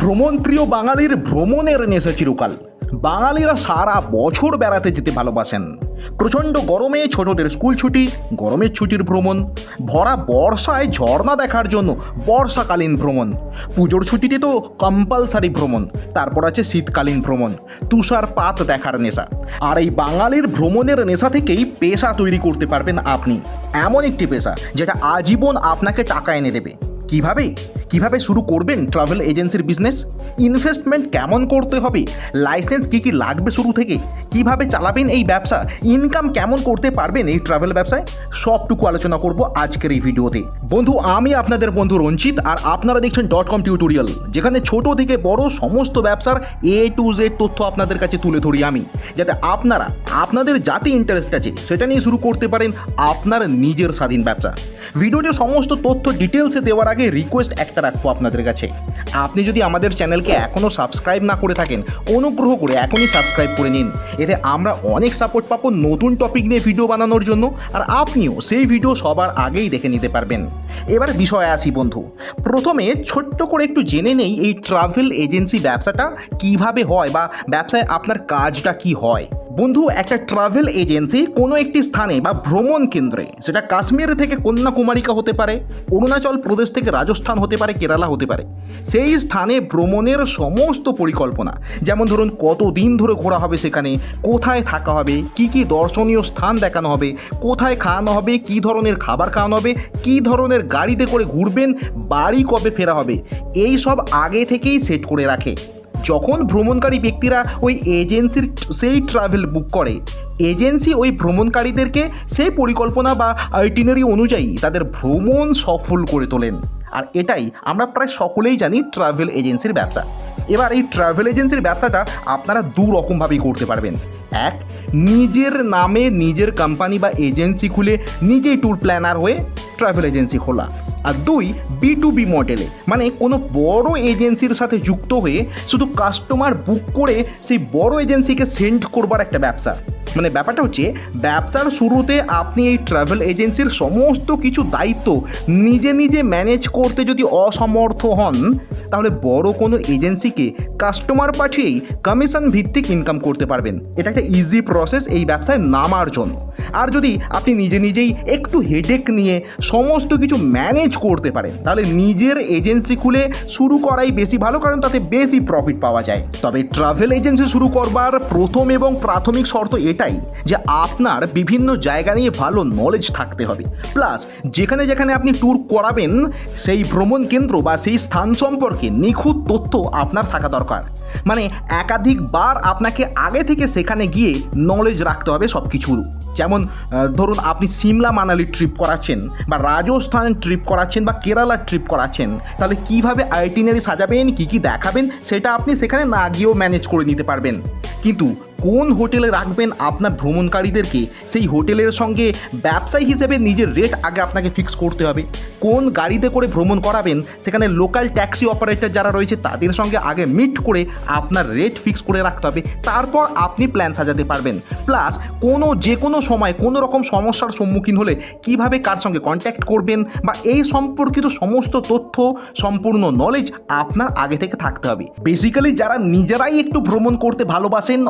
ভ্রমণ প্রিয় বাঙালির ভ্রমণের নেশা চিরকাল। বাঙালিরা সারা বছর বেড়াতে যেতে ভালোবাসেন। প্রচণ্ড গরমে ছোটদের স্কুল ছুটি, গরমের ছুটির ভ্রমণ, ভরা বর্ষায় ঝর্ণা দেখার জন্য বর্ষাকালীন ভ্রমণ, পুজোর ছুটিতে তো কম্পালসারি ভ্রমণ, তারপর আছে শীতকালীন ভ্রমণ, তুষারপাত দেখার নেশা। আর এই বাঙালির ভ্রমণের নেশা থেকেই পেশা তৈরি করতে পারবেন আপনি। এমন একটি পেশা যেটা আজীবন আপনাকে টাকা এনে দেবে। কিভাবে শুরু করবেন ট্রাভেল এজেন্সির বিজনেস? ইনভেস্টমেন্ট কেমন করতে হবে? লাইসেন্স কি লাগবে শুরু থেকে? কিভাবে চালাবেন এই ব্যবসা? ইনকাম কেমন করতে পারবেন এই ট্রাভেল ব্যবসায়? সবটুকু আলোচনা করব আজকের এই ভিডিওতে। বন্ধু, আমি আপনাদের বন্ধু রঞ্জিত, আর আপনারা দেখছেন .com টিউটোরিয়াল, যেখানে ছোট থেকে বড় সমস্ত ব্যবসার A to Z তথ্য আপনাদের কাছে তুলে ধরি আমি, যাতে আপনারা আপনাদের যাতে ইন্টারেস্ট আছে সেটা নিয়ে শুরু করতে পারেন আপনার নিজের স্বাধীন ব্যবসা। ভিডিওতে সমস্ত তথ্য ডিটেলসে দেওয়ার আগে রিকোয়েস্ট একটা রাখবো আপনাদের কাছে। আপনি যদি আমাদের চ্যানেলকে এখনও সাবস্ক্রাইব না করে থাকেন, অনুগ্রহ করে এখনই সাবস্ক্রাইব করে নিন। এতে আমরা অনেক সাপোর্ট পাবো নতুন টপিক নিয়ে ভিডিও বানানোর জন্য, আর আপনিও সেই ভিডিও সবার আগেই দেখে নিতে পারবেন। এবার বিষয়ে আসি বন্ধু। প্রথমে ছোট্ট করে একটু জেনে নেই এই ট্রাভেল এজেন্সি ব্যবসাটা কিভাবে হয়, বা ব্যবসায় আপনার কাজটা কি হয়। বন্ধু, একটা ট্রাভেল এজেন্সি কোনো একটি স্থানে বা ভ্রমণ কেন্দ্রে, সেটা কাশ্মীর থেকে কন্যাকুমারিকা হতে পারে, অরুণাচল প্রদেশ থেকে রাজস্থান হতে পারে, কেরালা হতে পারে, সেই স্থানে ভ্রমণের সমস্ত পরিকল্পনা, যেমন ধরুন কতদিন ধরে ঘোরা হবে সেখানে, কোথায় থাকা হবে, কি দর্শনীয় স্থান দেখানো হবে, কোথায় খাওয়ানো হবে, কী ধরনের খাবার খাওয়ানো হবে, কী ধরনের গাড়িতে করে ঘুরবেন, বাড়ি কবে ফেরা হবে, এই সব আগে থেকেই সেট করে রাখে। যখন ভ্রমণকারী ব্যক্তিরা ওই এজেন্সির সেই ট্রাভেল বুক করে, এজেন্সি ওই ভ্রমণকারীদেরকে সেই পরিকল্পনা বা আইটিনারি অনুযায়ী তাদের ভ্রমণ সফল করে তোলেন। আর এটাই আমরা প্রায় সকলেই জানি ট্রাভেল এজেন্সির ব্যবসা। এবার এই ট্রাভেল এজেন্সির ব্যবসাটা আপনারা দু রকমভাবেই করতে পারবেন। এক, নিজের নামে নিজের কোম্পানি বা এজেন্সি খুলে নিজেই ট্যুর প্ল্যানার হয়ে ট্রাভেল এজেন্সি খোলা। আর দুই, B2B মডেলে, মানে কোনো বড় এজেন্সির সাথে যুক্ত হয়ে শুধু কাস্টমার বুক করে সেই বড় এজেন্সিকে সেন্ড করবার একটা ব্যবসা। মানে ব্যাপারটা হচ্ছে, ব্যবসার শুরুতে আপনি এই ট্রাভেল এজেন্সির সমস্ত কিছু দায়িত্ব নিজে ম্যানেজ করতে যদি অসমর্থ হন, তাহলে বড় কোনো এজেন্সিকে কাস্টমার পাঠিয়েই কমিশন ভিত্তিক ইনকাম করতে পারবেন। এটা একটা ইজি প্রসেস এই ব্যবসায় নামার জন্য। আর যদি আপনি নিজেই একটু হেডেক নিয়ে সমস্ত কিছু ম্যানেজ করতে পারেন, তাহলে নিজের এজেন্সি খুলে শুরু করাই বেশি ভালো, কারণ তাতে বেশি প্রফিট পাওয়া যায়। তবে ট্রাভেল এজেন্সি শুরু করবার প্রথম এবং প্রাথমিক শর্ত এটাই যে আপনার বিভিন্ন জায়গা নিয়ে ভালো নলেজ থাকতে হবে। প্লাস যেখানে আপনি ট্যুর করাবেন সেই ভ্রমণ কেন্দ্র বা সেই স্থান সম্পর্কে নিখুঁত তথ্য আপনার থাকা দরকার। মানে একাধিকবার আপনাকে আগে থেকে সেখানে গিয়ে নলেজ রাখতে হবে সব কিছুর। যেমন ধরুন আপনি সিমলা মানালি ট্রিপ করাচ্ছেন, বা রাজস্থান ট্রিপ করাচ্ছেন, বা কেরালা ট্রিপ করাচ্ছেন, তাহলে কিভাবে আইটিনারি সাজাবেন, কি দেখাবেন, সেটা আপনি সেখানে না গিয়েও ম্যানেজ করে নিতে পারবেন। কিন্তু কোন হোটেলে রাখবেন আপনার ভ্রমণকারীদেরকে, সেই হোটেলের সঙ্গে ব্যবসায়ী হিসেবে নিজের রেট আগে আপনাকে ফিক্স করতে হবে। কোন গাড়িতে করে ভ্রমণ করাবেন, সেখানে লোকাল ট্যাক্সি অপারেটর যারা রয়েছে তাদের সঙ্গে আগে মিট করে আপনার রেট ফিক্স করে রাখতে হবে। তারপর আপনি প্ল্যান সাজাতে পারবেন। প্লাস যে কোনো সময় কোনো রকম সমস্যার সম্মুখীন হলে কিভাবে কার সঙ্গে কন্ট্যাক্ট করবেন, বা এই সম্পর্কিত সমস্ত তথ্য সম্পূর্ণ নলেজ আপনার আগে থেকে থাকতে হবে। বেসিক্যালি যারা নিজেরাই একটু ভ্রমণ করতে ভালোবাসেন,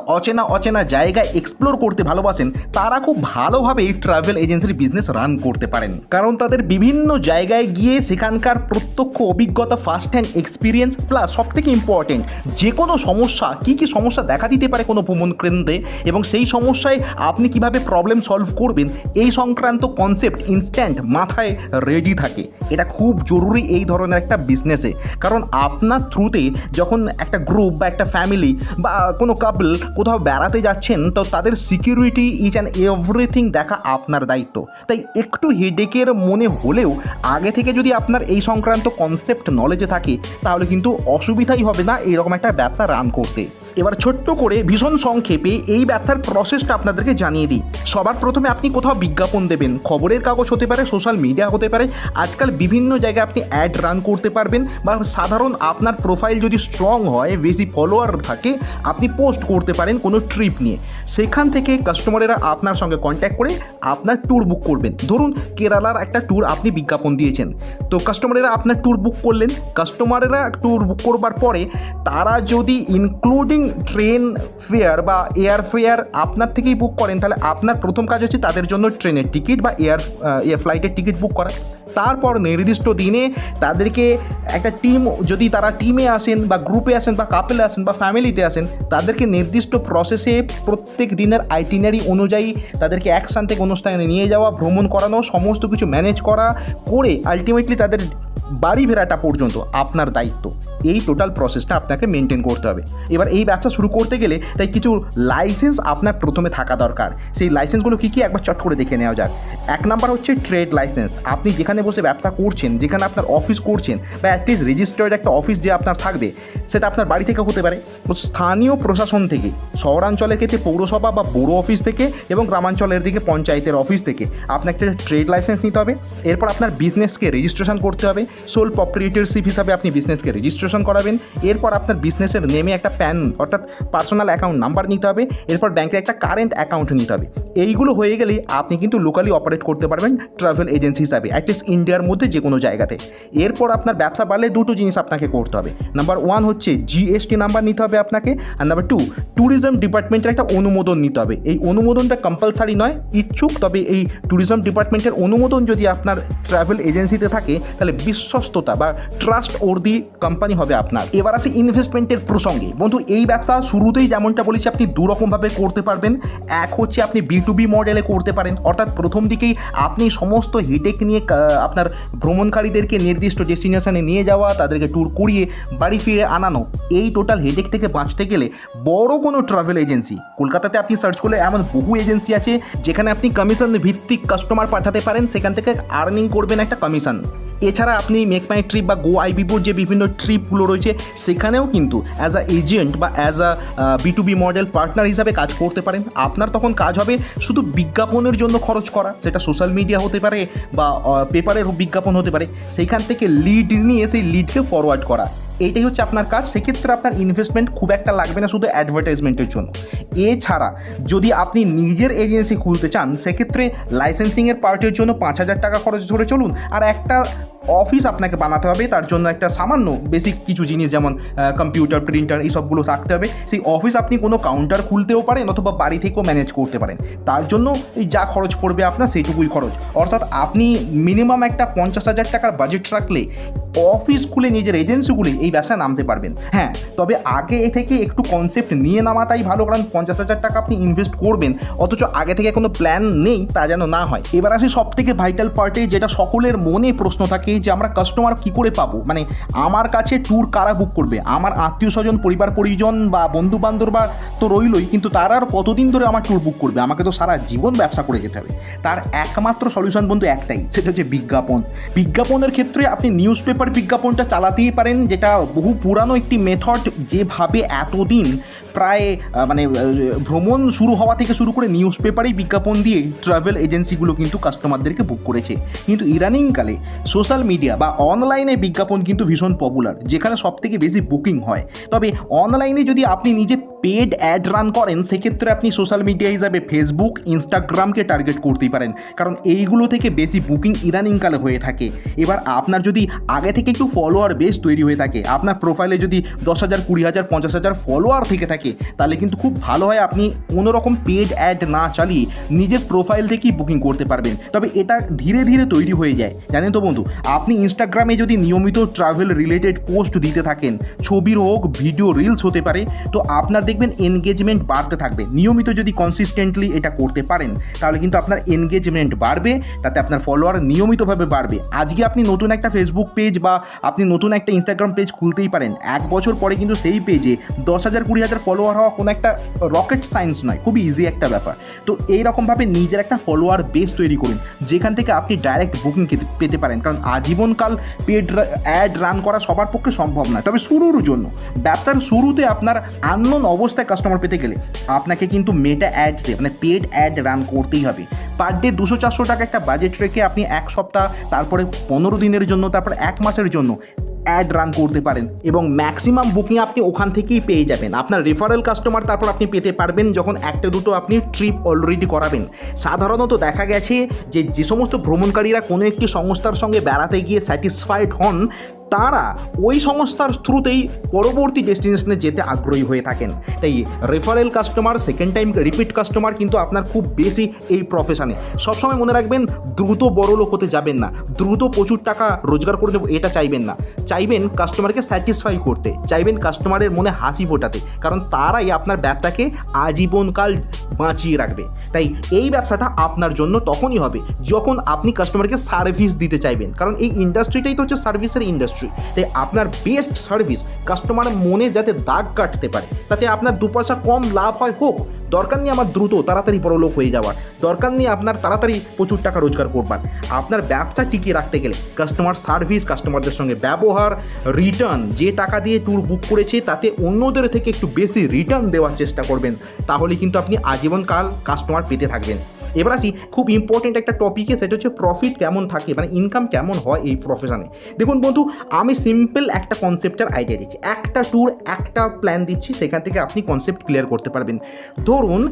অচেনা জায়গায় এক্সপ্লোর করতে ভালোবাসেন, তারা খুব ভালোভাবে এই ট্রাভেল এজেন্সির বিজনেস রান করতে পারেন, কারণ তাদের বিভিন্ন জায়গায় গিয়ে সেখানকার প্রত্যক্ষ অভিজ্ঞতা, ফার্স্ট হ্যান্ড এক্সপিরিয়েন্স, প্লাস সবথেকে ইম্পর্টেন্ট যে কোনো সমস্যা, কি সমস্যা দেখা দিতে পারে কোনো ভ্রমণ কেন্দ্রে, এবং সেই সমস্যায় আপনি কিভাবে প্রবলেম সলভ করবেন, এই সংক্রান্ত কনসেপ্ট ইনস্ট্যান্ট মাথায় রেডি থাকে। এটা খুব জরুরি এই ধরনের একটা বিজনেসে, কারণ আপনার থ্রুতে যখন একটা গ্রুপ বা একটা ফ্যামিলি বা কোনো কাপল কোথাও বেড়াতে যাচ্ছেন, তো তাদের সিকিউরিটি ইচ অ্যান্ড এভরিথিং দেখা আপনার দায়িত্ব। তাই একটু হেডেকের মনে হলেও আগে থেকে যদি আপনার এই সংক্রান্ত কনসেপ্ট নলেজে থাকে, তাহলে কিন্তু অসুবিধাই হবে না এরকম একটা ব্যবসা রান করতে। এবার ছোট্ট করে ভীষণ সংক্ষেপে এই ব্যবসার প্রসেসটা আপনাদেরকে জানিয়ে দিই। সবার প্রথমে আপনি কোথাও বিজ্ঞাপন দেবেন, খবরের কাগজ হতে পারে, সোশ্যাল মিডিয়া হতে পারে, আজকাল বিভিন্ন জায়গায় আপনি অ্যাড রান করতে পারবেন, বা সাধারণ আপনার প্রোফাইল যদি স্ট্রং হয়, বেশি ফলোয়ার থাকে, আপনি পোস্ট করতে পারেন কোনো ট্রিপ নিয়ে। সেখান থেকে কাস্টমারেরা আপনার সঙ্গে কন্ট্যাক্ট করে আপনার ট্যুর বুক করবেন। ধরুন কেরালার একটা ট্যুর আপনি বিজ্ঞাপন দিয়েছেন, তো কাস্টমারেরা আপনার ট্যুর বুক করলেন। কাস্টমারেরা ট্যুর বুক করবার পরে তারা যদি ইনক্লুডিং ট্রেন ফেয়ার বা এয়ার ফেয়ার আপনার থেকেই বুক করেন, তাহলে আপনার প্রথম কাজ হচ্ছে তাদের জন্য ট্রেনের টিকিট বা এয়ার ফ্লাইটের টিকিট বুক করা। তারপর নির্দিষ্ট দিনে তাদেরকে একটা টিম, যদি তারা টিমে আসেন বা গ্রুপে আসেন বা কাপেলে আসেন বা ফ্যামিলিতে আসেন, তাদেরকে নির্দিষ্ট প্রসেসে প্রত্যেক দিনের আইটিনারি অনুযায়ী তাদেরকে এক স্থান থেকে অন্য স্থানে নিয়ে যাওয়া, ভ্রমণ করানো, সমস্ত কিছু ম্যানেজ করা করে আলটিমেটলি তাদের বাড়ি ফেরাটা পর্যন্ত আপনার দায়িত্ব। এই টোটাল প্রসেসটা আপনাকে মেনটেন করতে হবে। এবার এই ব্যবসা শুরু করতে গেলে তাই কিছু লাইসেন্স আপনার প্রথমে থাকা দরকার। সেই লাইসেন্সগুলো কী কী একবার চট করে দেখে নেওয়া যাক। এক নাম্বার হচ্ছে ট্রেড লাইসেন্স। আপনি যেখানে বসে ব্যবসা করছেন, যেখানে আপনার অফিস করছেন, বা অ্যাটলিস্ট রেজিস্টার্ড একটা অফিস যে আপনার থাকবে, সেটা আপনার বাড়ি থেকে হতে পারে, স্থানীয় প্রশাসন থেকে, শহরাঞ্চলের ক্ষেত্রে পৌরসভা বা বড়ো অফিস থেকে, এবং গ্রামাঞ্চলের দিকে পঞ্চায়েতের অফিস থেকে আপনাকে একটা ট্রেড লাইসেন্স নিতে হবে। এরপর আপনার বিজনেসকে রেজিস্ট্রেশন করতে হবে। সোল প্রপ্রিয়েটরশিপ হিসাবে আপনি বিজনেসকে রেজিস্ট্রেশন করাবেন। এরপর আপনার বিজনেসের নেমে একটা প্যান অর্থাৎ পার্সোনাল অ্যাকাউন্ট নাম্বার নিতে হবে। এরপর ব্যাংকের একটা কারেন্ট অ্যাকাউন্ট নিতে হবে। এইগুলো হয়ে গেলেই আপনি কিন্তু লোকালি অপারেট করতে পারবেন ট্রাভেল এজেন্সি হিসাবে, অ্যাটলিস্ট ইন্ডিয়ার মধ্যে যে কোনো জায়গাতে। এরপর আপনার ব্যবসা বাড়লে দুটো জিনিস আপনাকে করতে হবে। নাম্বার 1 হচ্ছে জিএসটি নাম্বার নিতে হবে আপনাকে, আর নাম্বার 2 ট্যুরিজম ডিপার্টমেন্টের একটা অনুমোদন নিতে হবে। এই অনুমোদনটা কম্পালসারি নয়, ইচ্ছুক, তবে এই ট্যুরিজম ডিপার্টমেন্টের অনুমোদন যদি আপনার ট্রাভেল এজেন্সিতে থাকে, তাহলে বিশ্বস্ততা বা ট্রাস্ট ওর্দি কোম্পানি হবে আপনার। এবার আসি ইনভেস্টমেন্টের প্রসঙ্গে। বন্ধু, এই ব্যবসা শুরুতেই যেমনটা বলেছি আপনি দুরকমভাবে করতে পারবেন। এক হচ্ছে আপনি B2B মডেলে করতে পারেন, অর্থাৎ প্রথম দিকেই আপনি সমস্ত হেডেক নিয়ে আপনার ভ্রমণকারীদেরকে নির্দিষ্ট ডেস্টিনেশনে নিয়ে যাওয়া, তাদেরকে ট্যুর করিয়ে বাড়ি ফিরে আনানো। এই টোটাল হেডেক থেকে বাঁচতে গেলে বড় কোনো ট্রাভেল এজেন্সি, কলকাতাতে আপনি সার্চ করলে এমন বহু এজেন্সি আছে যেখানে আপনি কমিশন ভিত্তিক কাস্টমার পাঠাতে পারেন, সেখান থেকে আর্নিং করবেন একটা কমিশন। এছাড়া আপনি মেক মাই ট্রিপ বা গো আইবিবোর যে বিভিন্ন ট্রিপগুলো রয়েছে, সেখানেও কিন্তু অ্যাজ আ এজেন্ট বা as a B2B model partner হিসাবে কাজ করতে পারেন। আপনার তখন কাজ হবে শুধু বিজ্ঞাপনের জন্য খরচ করা, সেটা সোশ্যাল মিডিয়া হতে পারে বা পেপারের বিজ্ঞাপন হতে পারে। সেইখান থেকে লিড নিয়ে সেই লিডকে ফরওয়ার্ড করা, এইটাই হচ্ছে আপনার কাজ। সেক্ষেত্রে আপনার ইনভেস্টমেন্ট খুব একটা লাগবে না শুধু অ্যাডভার্টাইজমেন্টের জন্য। এছাড়া যদি আপনি নিজের এজেন্সি খুলতে চান, সেক্ষেত্রে লাইসেন্সিংয়ের পার্টের জন্য 5,000 টাকা খরচ ধরে চলুন। আর একটা অফিস আপনাকে বানাতে হবে, তার জন্য একটা সামান্য বেসিক কিছু জিনিস যেমন কম্পিউটার, প্রিন্টার, এই সবগুলো রাখতে হবে। সেই অফিস আপনি কোনো কাউন্টার খুলতেও পারেন অথবা বাড়ি থেকেও ম্যানেজ করতে পারেন। তার জন্য এই যা খরচ পড়বে আপনার সেইটুকুই খরচ। অর্থাৎ আপনি মিনিমাম একটা 50,000 টাকার বাজেট রাখলে অফিস খুলে নিজের এজেন্সি খুলে এই ব্যবসায় নামতে পারবেন। হ্যাঁ, তবে আগে এ থেকে একটু কনসেপ্ট নিয়ে নামাটাই ভালো, কারণ 50,000 টাকা আপনি ইনভেস্ট করবেন অথচ আগে থেকে কোনো প্ল্যান নেই, তা যেন না হয়। এবার আসি সব থেকে ভাইটাল পার্টে, যেটা সকলের মনে প্রশ্ন থাকে যে আমরা কাস্টমার কী করে পাবো, মানে আমার কাছে ট্যুর কারা বুক করবে? আমার আত্মীয় স্বজন, পরিবার পরিজন বা বন্ধু বান্ধব বা তো রইলই, কিন্তু তারা আর কতদিন ধরে আমার ট্যুর বুক করবে? আমাকে তো সারা জীবন ব্যবসা করে যেতে হবে। তার একমাত্র সলিউশন বন্ধু একটাই, সেটা হচ্ছে বিজ্ঞাপন। বিজ্ঞাপনের ক্ষেত্রে আপনি নিউজ পেপার বিজ্ঞাপনটা চালাতেই পারেন, যেটা বহু পুরানো একটি মেথড, যেভাবে এতদিন প্রায় ভ্রমণ শুরু হওয়া থেকে শুরু করে নিউজ পেপারেই বিজ্ঞাপন দিয়ে ট্রাভেল এজেন্সিগুলো কিন্তু কাস্টমারদেরকে বুক করেছে। কিন্তু ইদানিংকালে সোশ্যাল মিডিয়া বা অনলাইনে বিজ্ঞাপন কিন্তু ভীষণ পপুলার, যেখানে সবথেকে বেশি বুকিং হয়। তবে অনলাইনে যদি আপনি নিজে পেড অ্যাড রান করেন, সেক্ষেত্রে আপনি সোশ্যাল মিডিয়া হিসাবে ফেসবুক, ইনস্টাগ্রামকে টার্গেট করতেই পারেন, কারণ এইগুলো থেকে বেশি বুকিং ইদানিংকালে হয়ে থাকে। এবার আপনার যদি আগে থেকে একটু ফলোয়ার বেস তৈরি হয়ে থাকে, আপনার প্রোফাইলে যদি 10,000, 20,000, 50,000 ফলোয়ার থেকে থাকে, তাহলে কিন্তু খুব ভালো হয় আপনি কোনোরকম পেড অ্যাড না চালিয়ে নিজের প্রোফাইল থেকেই বুকিং করতে পারবেন। তবে এটা ধীরে ধীরে তৈরি হয়ে যায়, জানেন তো বন্ধু। আপনি ইনস্টাগ্রামে যদি নিয়মিত ট্রাভেল রিলেটেড পোস্ট দিতে থাকেন, ছবির হোক, ভিডিও, রিলস হতে পারে, তো আপনার দেখবেন এনগেজমেন্ট বাড়তে থাকবে। নিয়মিত যদি কনসিস্টেন্টলি এটা করতে পারেন, তাহলে কিন্তু আপনার এনগেজমেন্ট বাড়বে, তাতে আপনার ফলোয়ার নিয়মিতভাবে বাড়বে। আজকে আপনি নতুন একটা ফেসবুক পেজ বা আপনি নতুন একটা ইনস্টাগ্রাম পেজ খুলতেই পারেন, 1 বছর পরে কিন্তু সেই পেজে 10,000, 20,000 ফলোয়ার হওয়া কোনো একটা রকেট সায়েন্স নয়, খুবই ইজি একটা ব্যাপার। তো এইরকমভাবে নিজের একটা ফলোয়ার বেস তৈরি করুন, যেখান থেকে আপনি ডাইরেক্ট বুকিং পেতে পারেন। কারণ আজীবনকাল পেড অ্যাড রান করা সবার পক্ষে সম্ভব নয়। তবে শুরুর জন্য, ব্যবসার শুরুতে আপনার আননোন অবস্থায় কাস্টমার পেতে গেলে আপনাকে কিন্তু মেটা অ্যাডসে মানে পেড অ্যাড রান করতেই হবে। পার ডে 200-400 টাকা একটা বাজেট রেখে আপনি 1 সপ্তাহ, তারপরে 15 দিনের জন্য, তারপরে 1 মাসের জন্য অ্যাড রান করতে পারেন এবং ম্যাক্সিমাম বুকিং আপনি ওখান থেকেই পেয়ে যাবেন। আপনার রেফারেল কাস্টমার তারপর আপনি পেতে পারবেন যখন একটা দুটো আপনি ট্রিপ অলরেডি করাবেন। সাধারণত দেখা গেছে যে সমস্ত ভ্রমণকারীরা কোনো একটি সংস্থার সঙ্গে বেড়াতে গিয়ে স্যাটিসফাইড হন, তারা ওই সংস্থার থ্রুতেই পরবর্তী ডেস্টিনেশনে যেতে আগ্রহী হয়ে থাকেন। তাই referral customer, second time repeat customer কিন্তু আপনার খুব বেশি এই প্রফেশনে। সবসময় মনে রাখবেন, দ্রুত বড়লোক হতে যাবেন না, দ্রুত প্রচুর টাকা রোজগার করে দেবো এটা চাইবেন না। চাইবেন কাস্টমারকে স্যাটিসফাই করতে, চাইবেন কাস্টমারের মনে হাসি ফোটাতে, কারণ তারাই আপনার ব্যবসাকে আজীবনকাল বাঁচিয়ে রাখবে। তাই এই ব্যবসাটা আপনার জন্য তখনই হবে যখন আপনি কাস্টমারকে সার্ভিস দিতে চাইবেন, কারণ এই ইন্ডাস্ট্রিটাই তো হচ্ছে সার্ভিসের ইন্ডাস্ট্রি। তাই আপনার বেস্ট সার্ভিস কাস্টমার মনে যাতে দাগ কাটতে পারে, তাতে আপনার 2 পয়সা কম লাভ হয় হোক, দরকার নেই আমার দ্রুত তাড়াতাড়ি বড়লোক হয়ে যাওয়ার, দরকার নেই আপনার তাড়াতাড়ি প্রচুর টাকা রোজগার করবার। আপনার ব্যবসা টিকিয়ে রাখতে গেলে কাস্টমার সার্ভিস, কাস্টমারদের সঙ্গে ব্যবহার, রিটার্ন, যে টাকা দিয়ে ট্যুর বুক করেছে তাতে অন্যদের থেকে একটু বেশি রিটার্ন দেওয়ার চেষ্টা করবেন, তাহলে কিন্তু আপনি আজীবনকাল কাস্টমার পেতে থাকবেন। এবার আসি খুব ইম্পর্টেন্ট একটা টপিকে, সেটা হচ্ছে প্রফিট কেমন থাকে, মানে ইনকাম কেমন হয় এই প্রফেশনে। দেখুন বন্ধু, আমি সিম্পল একটা কনসেপ্টের আইডিয়া দিচ্ছি, একটা ট্যুর একটা প্ল্যান দিচ্ছি, সেখান থেকে আপনি কনসেপ্ট ক্লিয়ার করতে পারবেন। ধরুন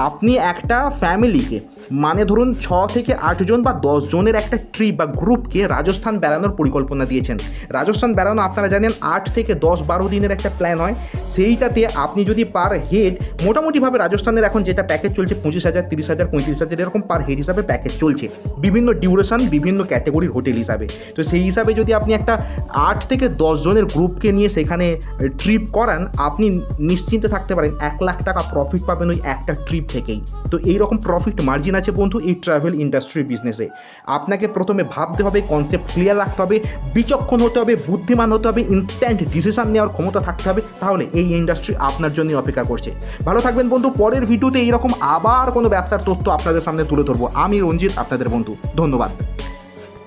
আপনি একটা ফ্যামিলিকে, মানে ধরুন 6 থেকে 8 জন বা 10 জনের একটা ট্রিপ বা গ্রুপকে রাজস্থান বেড়ানোর পরিকল্পনা দিয়েছেন। রাজস্থান বেড়ানো আপনারা জানেন 8 থেকে 10-12 দিনের একটা প্ল্যান হয়। সেইটাতে আপনি যদি পার হেড মোটামুটিভাবে, রাজস্থানের এখন যেটা প্যাকেজ চলছে 25,000, 30,000, 35,000 এরকম পার হেড হিসাবে প্যাকেজ চলছে, বিভিন্ন ডিউরেশন, বিভিন্ন ক্যাটাগরির হোটেল হিসাবে। তো সেই হিসাবে যদি আপনি একটা 8 থেকে 10 জনের গ্রুপকে নিয়ে সেখানে ট্রিপ করান, আপনি নিশ্চিন্তে থাকতে পারেন 1 লাখ টাকা প্রফিট পাবেন ওই একটা ট্রিপ থেকেই। তো এইরকম প্রফিট মার্জিন আছে বন্ধু এই ট্রাভেল ইন্ডাস্ট্রি বিজনেসে। আপনাকে প্রথমে ভাবতে হবে, কনসেপ্ট ক্লিয়ার রাখতে হবে, বিচক্ষণ হতে হবে, বুদ্ধিমান হতে হবে, ইনস্ট্যান্ট ডিসিশন নেওয়ার ক্ষমতা থাকতে হবে, তাহলে এই ইন্ডাস্ট্রি আপনার জন্যই অপেক্ষা করছে। ভালো থাকবেন বন্ধু, পরের ভিডিওতে এইরকম আবার কোনো ব্যবসার তথ্য আপনাদের সামনে তুলে ধরবো। আমি রঞ্জিত, আপনাদের বন্ধু। ধন্যবাদ।